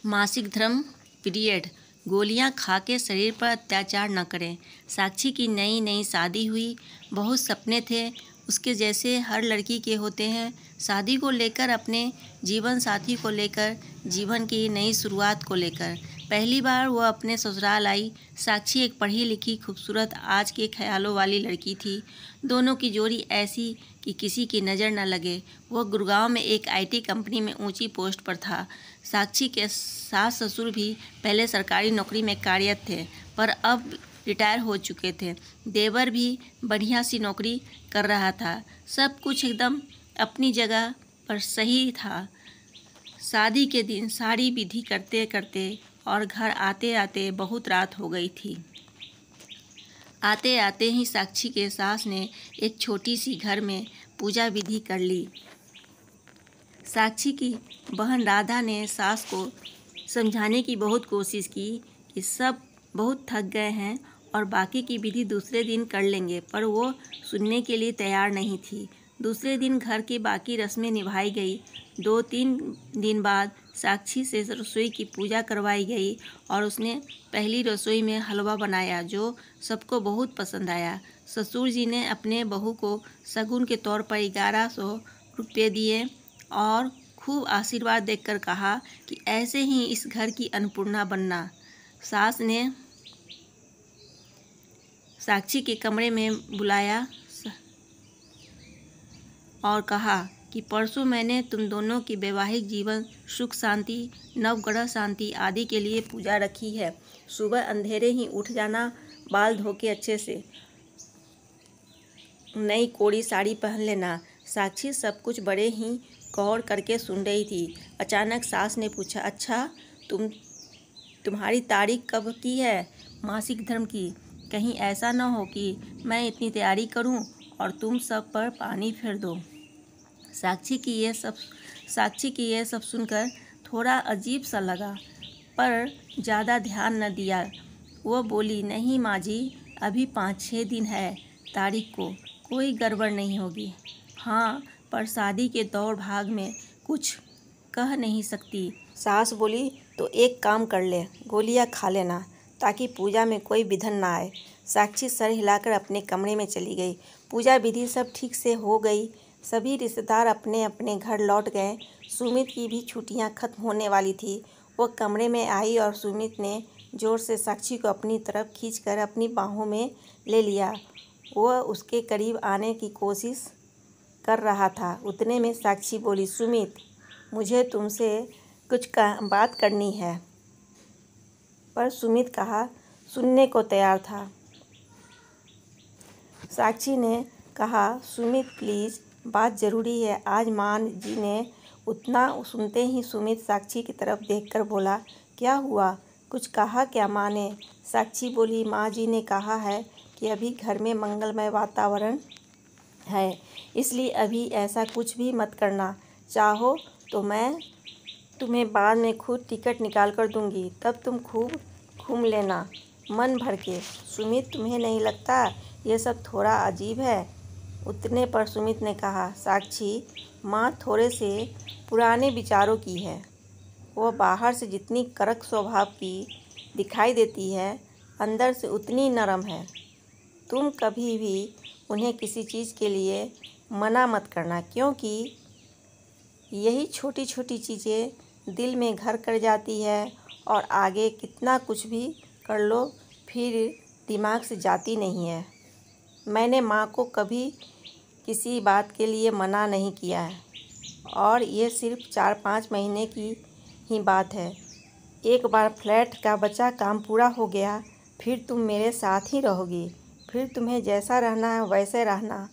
मासिक धर्म पीरियड। गोलियां खा के शरीर पर अत्याचार न करें। साक्षी की नई नई शादी हुई, बहुत सपने थे उसके जैसे हर लड़की के होते हैं। शादी को लेकर, अपने जीवन साथी को लेकर, जीवन की नई शुरुआत को लेकर। पहली बार वह अपने ससुराल आई। साक्षी एक पढ़ी लिखी, खूबसूरत, आज के ख्यालों वाली लड़की थी। दोनों की जोड़ी ऐसी कि किसी की नज़र न लगे। वह गुड़गांव में एक IT कंपनी में ऊंची पोस्ट पर था। साक्षी के सास ससुर भी पहले सरकारी नौकरी में कार्यरत थे, पर अब रिटायर हो चुके थे। देवर भी बढ़िया सी नौकरी कर रहा था। सब कुछ एकदम अपनी जगह पर सही था। शादी के दिन सारी विधि करते करते और घर आते आते बहुत रात हो गई थी। आते आते ही साक्षी के सास ने एक छोटी सी घर में पूजा विधि कर ली। साक्षी की बहन राधा ने सास को समझाने की बहुत कोशिश की कि सब बहुत थक गए हैं और बाकी की विधि दूसरे दिन कर लेंगे, पर वो सुनने के लिए तैयार नहीं थी। दूसरे दिन घर की बाकी रस्में निभाई गई। 2-3 दिन बाद साक्षी से रसोई की पूजा करवाई गई और उसने पहली रसोई में हलवा बनाया, जो सबको बहुत पसंद आया। ससुर जी ने अपने बहू को शगुन के तौर पर 1100 रुपये दिए और खूब आशीर्वाद देकर कहा कि ऐसे ही इस घर की अन्नपूर्णा बनना। सास ने साक्षी के कमरे में बुलाया और कहा कि परसों मैंने तुम दोनों की वैवाहिक जीवन, सुख शांति, नवग्रह शांति आदि के लिए पूजा रखी है। सुबह अंधेरे ही उठ जाना, बाल धो के अच्छे से नई कोड़ी साड़ी पहन लेना। साक्षी सब कुछ बड़े ही गौर करके सुन रही थी। अचानक सास ने पूछा, अच्छा तुम्हारी तारीख कब की है मासिक धर्म की? कहीं ऐसा न हो कि मैं इतनी तैयारी करूं और तुम सब पर पानी फेर दो। साक्षी की यह सब सुनकर थोड़ा अजीब सा लगा, पर ज़्यादा ध्यान न दिया। वो बोली, नहीं माँ जी, अभी 5-6 दिन है तारीख को, कोई गड़बड़ नहीं होगी। हाँ, पर शादी के दौड़ भाग में कुछ कह नहीं सकती। सास बोली, तो एक काम कर ले, गोलियां खा लेना ताकि पूजा में कोई विघ्न ना आए। साक्षी सर हिलाकर अपने कमरे में चली गई। पूजा विधि सब ठीक से हो गई। सभी रिश्तेदार अपने अपने घर लौट गए। सुमित की भी छुट्टियां खत्म होने वाली थी। वो कमरे में आई और सुमित ने जोर से साक्षी को अपनी तरफ खींचकर अपनी बाहों में ले लिया। वह उसके करीब आने की कोशिश कर रहा था। उतने में साक्षी बोली, सुमित, मुझे तुमसे कुछ बात करनी है। पर सुमित कहा सुनने को तैयार था। साक्षी ने कहा, सुमित प्लीज़, बात ज़रूरी है। आज माँ जी ने उतना सुनते ही सुमित साक्षी की तरफ देखकर बोला, क्या हुआ, कुछ कहा क्या माँ ने? साक्षी बोली, माँ जी ने कहा है कि अभी घर में मंगलमय वातावरण है, इसलिए अभी ऐसा कुछ भी मत करना। चाहो तो मैं तुम्हें बाद में खुद टिकट निकाल कर दूंगी, तब तुम खूब घूम लेना मन भर के। सुमित, तुम्हें नहीं लगता ये सब थोड़ा अजीब है? उतने पर सुमित ने कहा, साक्षी, माँ थोड़े से पुराने विचारों की है। वह बाहर से जितनी कड़क स्वभाव की दिखाई देती है, अंदर से उतनी नरम है। तुम कभी भी उन्हें किसी चीज़ के लिए मना मत करना, क्योंकि यही छोटी छोटी चीज़ें दिल में घर कर जाती है और आगे कितना कुछ भी कर लो फिर दिमाग से जाती नहीं है। मैंने माँ को कभी किसी बात के लिए मना नहीं किया है और ये सिर्फ 4-5 महीने की ही बात है। एक बार फ्लैट का बचा काम पूरा हो गया, फिर तुम मेरे साथ ही रहोगी। फिर तुम्हें जैसा रहना है वैसे रहना,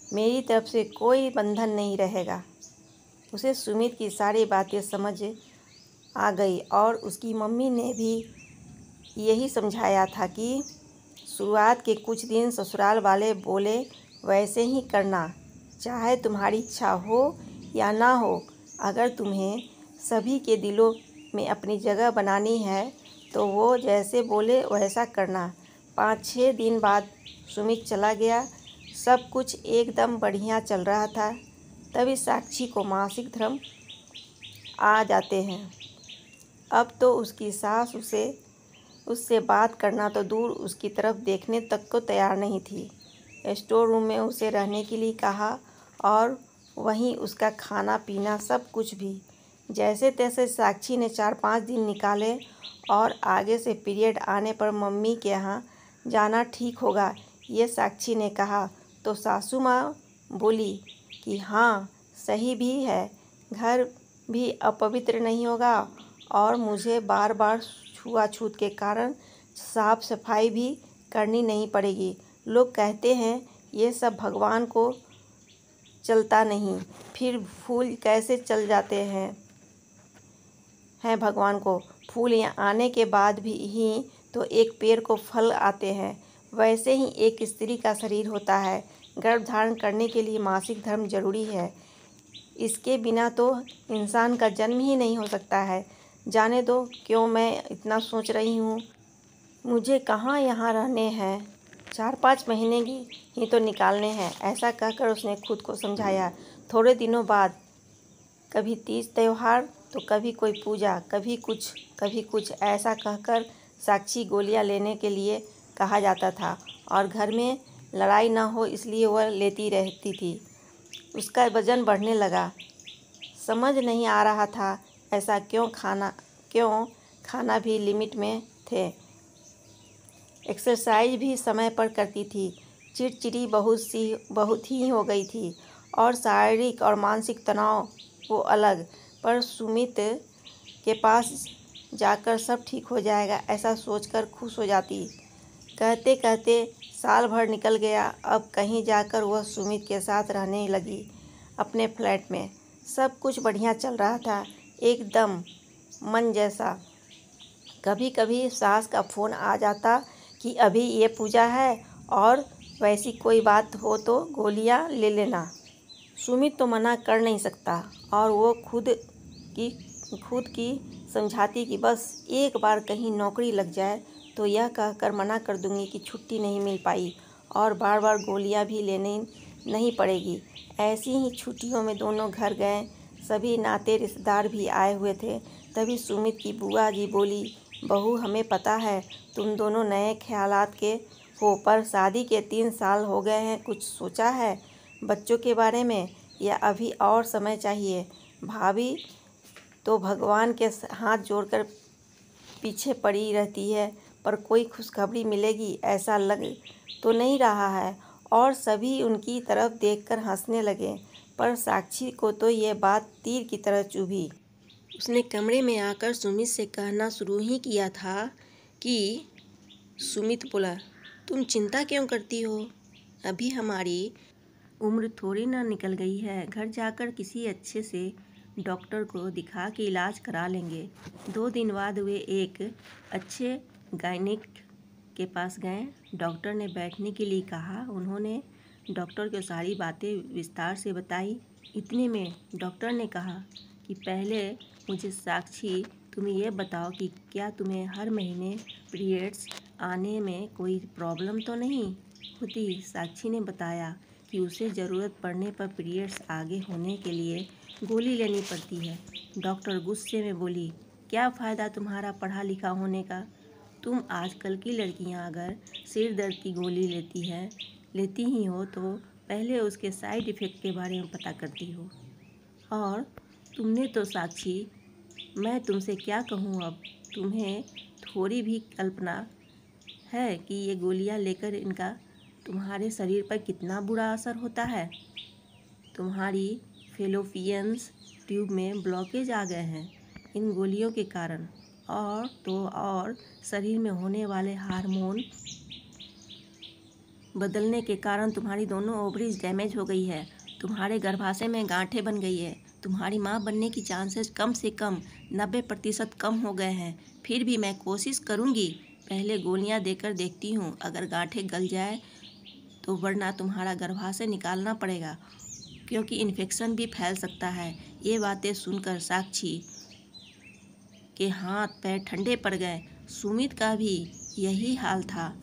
मेरी तरफ से कोई बंधन नहीं रहेगा। उसे सुमित की सारी बातें समझ आ गई और उसकी मम्मी ने भी यही समझाया था कि शुरुआत के कुछ दिन ससुराल वाले बोले वैसे ही करना, चाहे तुम्हारी इच्छा हो या ना हो। अगर तुम्हें सभी के दिलों में अपनी जगह बनानी है तो वो जैसे बोले वैसा करना। 5-6 दिन बाद सुमित चला गया। सब कुछ एकदम बढ़िया चल रहा था। तभी साक्षी को मासिक धर्म आ जाते हैं। अब तो उसकी सास उससे बात करना तो दूर, उसकी तरफ देखने तक को तैयार नहीं थी। स्टोर रूम में उसे रहने के लिए कहा और वहीं उसका खाना पीना सब कुछ भी। जैसे तैसे साक्षी ने 4-5 दिन निकाले और आगे से पीरियड आने पर मम्मी के यहाँ जाना ठीक होगा, ये साक्षी ने कहा तो सासू माँ बोली कि हाँ सही भी है, घर भी अपवित्र नहीं होगा और मुझे बार बार छुआछूत के कारण साफ सफाई भी करनी नहीं पड़ेगी। लोग कहते हैं ये सब भगवान को चलता नहीं, फिर फूल कैसे चल जाते हैं भगवान को। फूल यहाँ आने के बाद भी ही तो एक पेड़ को फल आते हैं। वैसे ही एक स्त्री का शरीर होता है। गर्भ धारण करने के लिए मासिक धर्म जरूरी है। इसके बिना तो इंसान का जन्म ही नहीं हो सकता है। जाने दो, क्यों मैं इतना सोच रही हूँ। मुझे कहाँ यहाँ रहने हैं, 4-5 महीने ही तो निकालने हैं। ऐसा कहकर उसने खुद को समझाया। थोड़े दिनों बाद कभी तीज त्यौहार तो कभी कोई पूजा, कभी कुछ ऐसा कहकर साक्षी गोलियां लेने के लिए कहा जाता था और घर में लड़ाई न हो इसलिए वह लेती रहती थी। उसका वजन बढ़ने लगा। समझ नहीं आ रहा था ऐसा क्यों खाना भी लिमिट में थे। एक्सरसाइज भी समय पर करती थी। चिड़चिड़ी बहुत ही हो गई थी और शारीरिक और मानसिक तनाव वो अलग। पर सुमित के पास जाकर सब ठीक हो जाएगा ऐसा सोचकर खुश हो जाती। कहते कहते साल भर निकल गया। अब कहीं जाकर वह सुमित के साथ रहने लगी अपने फ्लैट में। सब कुछ बढ़िया चल रहा था, एकदम मन जैसा। कभी कभी सास का फ़ोन आ जाता कि अभी ये पूजा है और वैसी कोई बात हो तो गोलियां ले लेना। सुमित तो मना कर नहीं सकता और वो खुद की समझाती कि बस एक बार कहीं नौकरी लग जाए तो यह कहकर मना कर दूंगी कि छुट्टी नहीं मिल पाई और बार बार गोलियां भी लेनी नहीं पड़ेगी। ऐसी ही छुट्टियों में दोनों घर गए। सभी नाते रिश्तेदार भी आए हुए थे। तभी सुमित की बुआ जी बोली, बहू हमें पता है तुम दोनों नए ख्यालात के हो, पर शादी के 3 साल हो गए हैं, कुछ सोचा है बच्चों के बारे में या अभी और समय चाहिए। भाभी तो भगवान के हाथ जोड़कर पीछे पड़ी रहती है, पर कोई खुशखबरी मिलेगी ऐसा लग तो नहीं रहा है। और सभी उनकी तरफ देखकर हंसने लगे। पर साक्षी को तो ये बात तीर की तरह चुभी। उसने कमरे में आकर सुमित से कहना शुरू ही किया था कि सुमित बोला, तुम चिंता क्यों करती हो, अभी हमारी उम्र थोड़ी ना निकल गई है। घर जाकर किसी अच्छे से डॉक्टर को दिखा के इलाज करा लेंगे। 2 दिन बाद वे एक अच्छे गायनिक के पास गए। डॉक्टर ने बैठने के लिए कहा। उन्होंने डॉक्टर को सारी बातें विस्तार से बताई। इतने में डॉक्टर ने कहा कि पहले मुझे साक्षी तुम ये बताओ कि क्या तुम्हें हर महीने पीरियड्स आने में कोई प्रॉब्लम तो नहीं होती। साक्षी ने बताया कि उसे ज़रूरत पड़ने पर पीरियड्स आगे होने के लिए गोली लेनी पड़ती है। डॉक्टर गुस्से में बोली, क्या फ़ायदा तुम्हारा पढ़ा लिखा होने का। तुम आजकल की लड़कियां अगर सिर दर्द की गोली लेती ही हो तो पहले उसके साइड इफ़ेक्ट के बारे में पता करती हो। और तुमने तो साक्षी, मैं तुमसे क्या कहूँ अब, तुम्हें थोड़ी भी कल्पना है कि ये गोलियां लेकर इनका तुम्हारे शरीर पर कितना बुरा असर होता है। तुम्हारी फेलोपियन ट्यूब में ब्लॉकेज आ गए हैं इन गोलियों के कारण, और शरीर में होने वाले हार्मोन बदलने के कारण तुम्हारी दोनों ओवरीज डैमेज हो गई है। तुम्हारे गर्भाशय में गांठें बन गई है। तुम्हारी माँ बनने की चांसेस कम से कम 90% कम हो गए हैं। फिर भी मैं कोशिश करूँगी, पहले गोलियाँ देकर देखती हूँ, अगर गांठें गल जाए तो, वरना तुम्हारा गर्भाशय निकालना पड़ेगा क्योंकि इन्फेक्शन भी फैल सकता है। ये बातें सुनकर साक्षी के हाथ पैर ठंडे पड़ गए। सुमित का भी यही हाल था।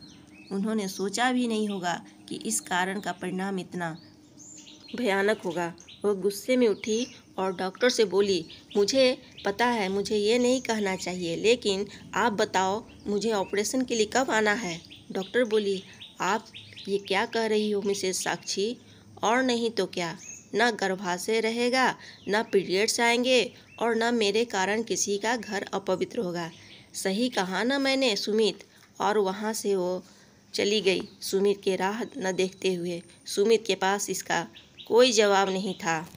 उन्होंने सोचा भी नहीं होगा कि इस कारण का परिणाम इतना भयानक होगा। वो गुस्से में उठी और डॉक्टर से बोली, मुझे पता है मुझे ये नहीं कहना चाहिए, लेकिन आप बताओ मुझे ऑपरेशन के लिए कब आना है। डॉक्टर बोली, आप ये क्या कह रही हो मिसेस साक्षी, और नहीं तो क्या, ना गर्भाशय रहेगा, ना पीरियड्स आएंगे और ना मेरे कारण किसी का घर अपवित्र होगा। सही कहा ना मैंने सुमित। और वहाँ से वो चली गई सुमित के राह न देखते हुए। सुमित के पास इसका कोई जवाब नहीं था।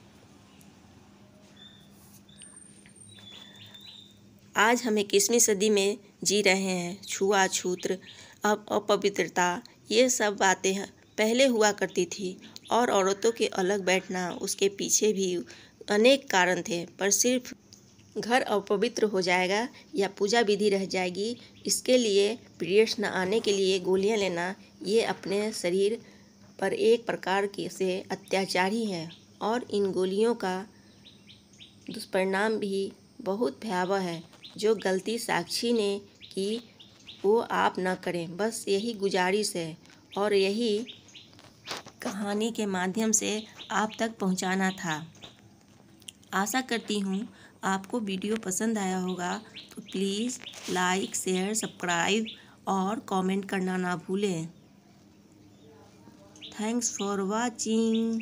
आज हम 21वीं सदी में जी रहे हैं। छुआछूत, अपवित्रता, ये सब बातें पहले हुआ करती थी और औरतों के अलग बैठना, उसके पीछे भी अनेक कारण थे। पर सिर्फ घर अपवित्र हो जाएगा या पूजा विधि रह जाएगी, इसके लिए पीरियड्स न आने के लिए गोलियां लेना, ये अपने शरीर पर एक प्रकार के से अत्याचार ही है। और इन गोलियों का दुष्परिणाम भी बहुत भयावह है। जो गलती साक्षी ने की वो आप न करें, बस यही गुजारिश है और यही कहानी के माध्यम से आप तक पहुंचाना था। आशा करती हूँ आपको वीडियो पसंद आया होगा, तो प्लीज़ लाइक, शेयर, सब्सक्राइब और कमेंट करना ना भूलें। Thanks for watching.